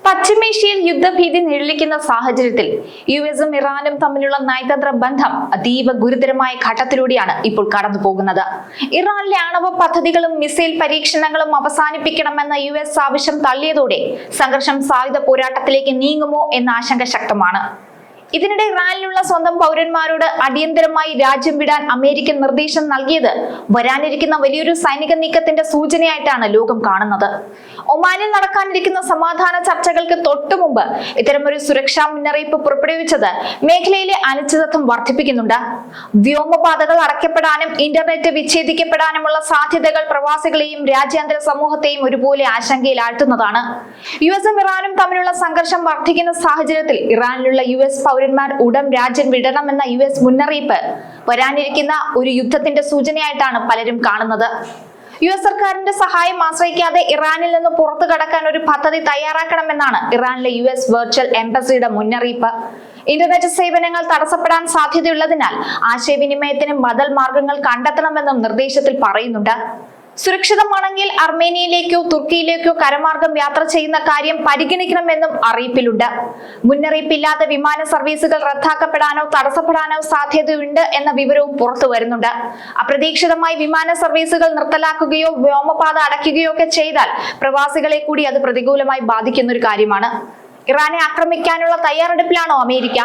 പശ്ചിമേഷ്യയിൽ യുദ്ധഭീതി നിഴലിക്കുന്ന സാഹചര്യത്തിൽ യുഎസും ഇറാനും തമ്മിലുള്ള നയതന്ത്ര ബന്ധം അതീവ ഗുരുതരമായ ഘട്ടത്തിലൂടെയാണ് ഇപ്പോൾ കടന്നു പോകുന്നത്. ഇറാനിലെ ആണവ പദ്ധതികളും മിസൈൽ പരീക്ഷണങ്ങളും അവസാനിപ്പിക്കണമെന്ന യുഎസ് ആവശ്യം തള്ളിയതോടെ സംഘർഷം സായുധ പോരാട്ടത്തിലേക്ക് നീങ്ങുമോ എന്ന ആശങ്ക ശക്തമാണ്. ഇതിനിടെ ഇറാനിലുള്ള സ്വന്തം പൗരന്മാരോട് അടിയന്തരമായി രാജ്യം വിടാൻ അമേരിക്ക നിർദ്ദേശം നൽകിയത് വരാനിരിക്കുന്ന വലിയൊരു സൈനിക നീക്കത്തിന്റെ സൂചനയായിട്ടാണ് ലോകം കാണുന്നത്. ഒമാനിൽ നടക്കാനിരിക്കുന്ന സമാധാന ചർച്ചകൾക്ക് തൊട്ടുമുമ്പ് ഇത്തരമൊരു സുരക്ഷാ മുന്നറിയിപ്പ് പുറപ്പെടുവിച്ചത് മേഖലയിലെ അനിശ്ചിതത്വം വർദ്ധിപ്പിക്കുന്നുണ്ട്. വ്യോമപാതകൾ അടയ്ക്കപ്പെടാനും ഇന്റർനെറ്റ് വിച്ഛേദിക്കപ്പെടാനുമുള്ള സാധ്യതകൾ പ്രവാസികളെയും രാജ്യാന്തര സമൂഹത്തെയും ഒരുപോലെ ആശങ്കയിലാഴ്ത്തുന്നതാണ്. യുഎസും ഇറാനും തമ്മിലുള്ള സംഘർഷം വർദ്ധിക്കുന്ന സാഹചര്യത്തിൽ ഇറാനിലുള്ള യുഎസ് പൗരന്മാർ ഉടൻ രാജ്യം വിടണമെന്ന യുഎസ് മുന്നറിയിപ്പ് വരാനിരിക്കുന്ന ഒരു യുദ്ധത്തിന്റെ സൂചനയായിട്ടാണ് പലരും കാണുന്നത്. യുഎസ് സർക്കാരിന്റെ സഹായം ആശ്രയിക്കാതെ ഇറാനിൽ നിന്ന് പുറത്തു കടക്കാൻ ഒരു പദ്ധതി തയ്യാറാക്കണമെന്നാണ് ഇറാനിലെ യുഎസ് വെർച്വൽ എംബസിയുടെ മുന്നറിയിപ്പ്. ഇന്റർനെറ്റ് സേവനങ്ങൾ തടസ്സപ്പെടാൻ സാധ്യതയുള്ളതിനാൽ ആശയവിനിമയത്തിന് ബദൽ മാർഗങ്ങൾ കണ്ടെത്തണമെന്നും നിർദ്ദേശത്തിൽ പറയുന്നുണ്ട്. സുരക്ഷിതമാണെങ്കിൽ അർമേനിയയിലേക്കോ തുർക്കിയിലേക്കോ കരമാർഗം യാത്ര ചെയ്യുന്ന കാര്യം പരിഗണിക്കണമെന്നും അറിയിപ്പിലുണ്ട്. മുന്നറിയിപ്പില്ലാതെ വിമാന സർവീസുകൾ റദ്ദാക്കപ്പെടാനോ തടസ്സപ്പെടാനോ സാധ്യതയുണ്ട് എന്ന വിവരവും പുറത്തു വരുന്നുണ്ട്. അപ്രതീക്ഷിതമായി വിമാന സർവീസുകൾ നിർത്തലാക്കുകയോ വ്യോമപാത അടയ്ക്കുകയോ ഒക്കെ ചെയ്താൽ പ്രവാസികളെ കൂടി അത് പ്രതികൂലമായി ബാധിക്കുന്ന ഒരു കാര്യമാണ്. ഇറാനെ ആക്രമിക്കാനുള്ള തയ്യാറെടുപ്പിലാണോ അമേരിക്ക?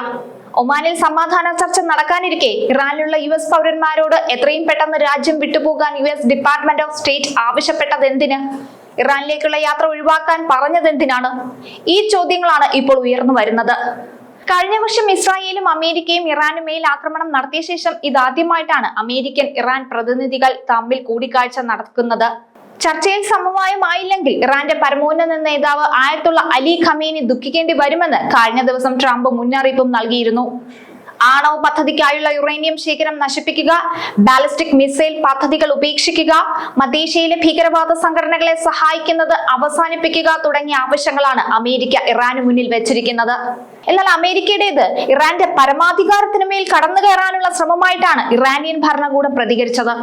ഒമാനിൽ സമാധാന ചർച്ച നടക്കാനിരിക്കെ ഇറാനിലുള്ള യുഎസ് പൗരന്മാരോട് എത്രയും പെട്ടെന്ന് രാജ്യം വിട്ടുപോകാൻ യുഎസ് ഡിപ്പാർട്ട്മെന്റ് ഓഫ് സ്റ്റേറ്റ് ആവശ്യപ്പെട്ടത് എന്തിന്? ഇറാനിലേക്കുള്ള യാത്ര ഒഴിവാക്കാൻ പറഞ്ഞത് എന്തിനാണ്? ഈ ചോദ്യങ്ങളാണ് ഇപ്പോൾ ഉയർന്നു വരുന്നത്. കഴിഞ്ഞ വർഷം ഇസ്രായേലും അമേരിക്കയും ഇറാനും മേൽ ആക്രമണം നടത്തിയ ശേഷം ഇതാദ്യമായിട്ടാണ് അമേരിക്കൻ ഇറാൻ പ്രതിനിധികൾ തമ്മിൽ കൂടിക്കാഴ്ച നടക്കുന്നത്. ചർച്ചയിൽ സമവായമായില്ലെങ്കിൽ ഇറാന്റെ പരമോന്നത നേതാവ് ആയത്തുള്ള അലി ഖമേനി ദുഃഖിക്കേണ്ടി വരുമെന്ന് കഴിഞ്ഞ ദിവസം ട്രംപ് മുന്നറിയിപ്പും നൽകിയിരുന്നു. ആണവ പദ്ധതിക്കായുള്ള യുറേനിയം ശേഖരം നശിപ്പിക്കുക, ബാലിസ്റ്റിക് മിസൈൽ പദ്ധതികൾ ഉപേക്ഷിക്കുക, മധ്യേഷ്യയിലെ ഭീകരവാദ സംഘടനകളെ സഹായിക്കുന്നത് അവസാനിപ്പിക്കുക തുടങ്ങിയ ആവശ്യങ്ങളാണ് അമേരിക്ക ഇറാന് മുന്നിൽ വെച്ചിരിക്കുന്നത്. എന്നാൽ അമേരിക്കയുടേത് ഇറാന്റെ പരമാധികാരത്തിനു മേൽ കടന്നു കയറാനുള്ള ശ്രമമായിട്ടാണ് ഇറാനിയൻ ഭരണകൂടം പ്രതികരിച്ചത്.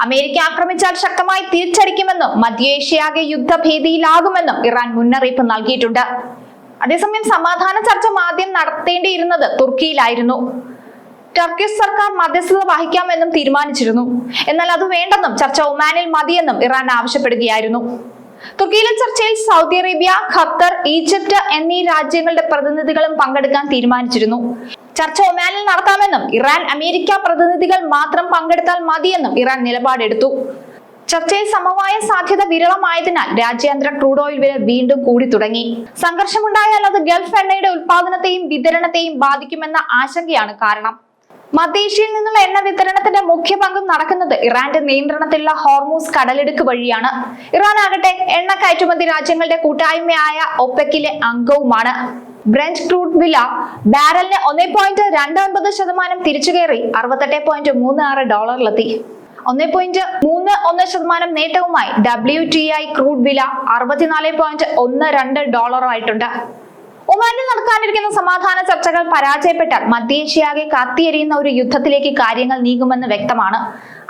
അമേരിക്ക ആക്രമിച്ചാൽ ശക്തമായി തിരിച്ചടിക്കുമെന്നും മധ്യേഷ്യയാകെ യുദ്ധഭീതിയിലാകുമെന്നും ഇറാൻ മുന്നറിയിപ്പ് നൽകിയിട്ടുണ്ട്. അതേസമയം സമാധാന ചർച്ച ആദ്യം നടത്തേണ്ടിയിരുന്നത് തുർക്കിയിലായിരുന്നു. ടർക്കിഷ് സർക്കാർ മധ്യസ്ഥത വഹിക്കാമെന്നും തീരുമാനിച്ചിരുന്നു. എന്നാൽ അത് വേണ്ടെന്നും ചർച്ച ഒമാനിൽ മതിയെന്നും ഇറാൻ ആവശ്യപ്പെടുകയായിരുന്നു. തുർക്കിയിലെ ചർച്ചയിൽ സൗദി അറേബ്യ, ഖത്തർ, ഈജിപ്ത് എന്നീ രാജ്യങ്ങളുടെ പ്രതിനിധികളും പങ്കെടുക്കാൻ തീരുമാനിച്ചിരുന്നു. ചർച്ച ഒമാനിൽ നടത്താമെന്നും ഇറാൻ അമേരിക്ക പ്രതിനിധികൾ മാത്രം പങ്കെടുത്താൽ മതിയെന്നും ഇറാൻ നിലപാടെടുത്തു. ചർച്ചയിൽ സമവായ സാധ്യത വിരളമായതിനാൽ രാജ്യാന്തര ക്രൂഡ് ഓയിൽ വില വീണ്ടും കൂടി തുടങ്ങി. സംഘർഷമുണ്ടായാൽ അത് ഗൾഫ് എണ്ണയുടെ ഉൽപാദനത്തെയും വിതരണത്തെയും ബാധിക്കുമെന്ന ആശങ്കയാണ് കാരണം. മധ്യേഷ്യയിൽ നിന്നുള്ള എണ്ണ വിതരണത്തിന്റെ മുഖ്യ പങ്കും നടക്കുന്നത് ഇറാന്റെ നിയന്ത്രണത്തിലുള്ള ഹോർമൂസ് കടലിടുക്ക് വഴിയാണ്. ഇറാൻ ആകട്ടെ എണ്ണ കയറ്റുമതി രാജ്യങ്ങളുടെ കൂട്ടായ്മയായ ഒപെക്കിലെ അംഗവുമാണ്. ബ്രന്റ് ക്രൂഡ് വില ബാരലിന് 1.29% തിരിച്ചുകയറി $68.36 $1.31 നേട്ടവുമായി WTI ക്രൂഡ് വില $64.12 ആയിട്ടുണ്ട്. ഒമാനിൽ നടക്കാനിരിക്കുന്ന സമാധാന ചർച്ചകൾ പരാജയപ്പെട്ടാൽ മധ്യേഷ്യയാകെ കത്തിയെരിയുന്ന ഒരു യുദ്ധത്തിലേക്ക് കാര്യങ്ങൾ നീങ്ങുമെന്ന് വ്യക്തമാണ്.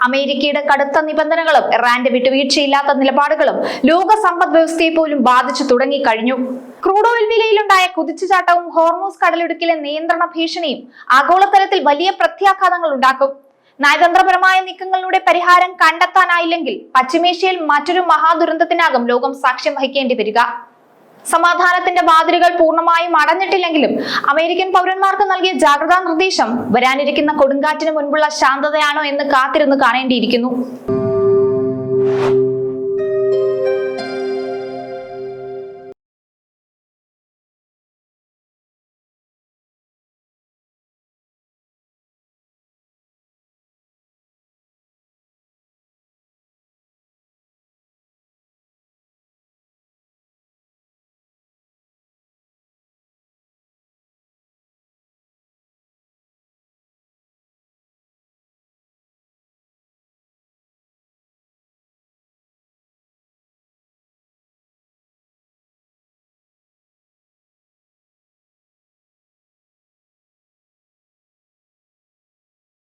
അമേരിക്കയുടെ കടുത്ത നിബന്ധനകളും ഇറാന്റെ വിട്ടുവീഴ്ചയില്ലാത്ത നിലപാടുകളും ലോക സമ്പദ് വ്യവസ്ഥയെ പോലും ബാധിച്ചു തുടങ്ങിക്കഴിഞ്ഞു. ക്രൂഡ് ഓയിൽ വിലയിലുണ്ടായ കുതിച്ചുചാട്ടവും ഹോർമൂസ് കടലിടുക്കിലെ നിയന്ത്രണ ഭീഷണിയും ആഗോളതലത്തിൽ വലിയ പ്രത്യാഘാതങ്ങൾ ഉണ്ടാക്കും. നയതന്ത്രപരമായ നീക്കങ്ങളിലൂടെ പരിഹാരം കണ്ടെത്താനായില്ലെങ്കിൽ പശ്ചിമേഷ്യയിൽ മറ്റൊരു മഹാദുരന്തത്തിനാകും ലോകം സാക്ഷ്യം വഹിക്കേണ്ടി വരിക. സമാധാനത്തിന്റെ വാതിലുകൾ പൂർണ്ണമായും അടഞ്ഞിട്ടില്ലെങ്കിലും അമേരിക്കൻ പൗരന്മാർക്ക് നൽകിയ ജാഗ്രതാ നിർദ്ദേശം വരാനിരിക്കുന്ന കൊടുങ്കാറ്റിന് മുൻപുള്ള ശാന്തതയാണോ എന്ന് കാത്തിരുന്ന് കാണേണ്ടിയിരിക്കുന്നു.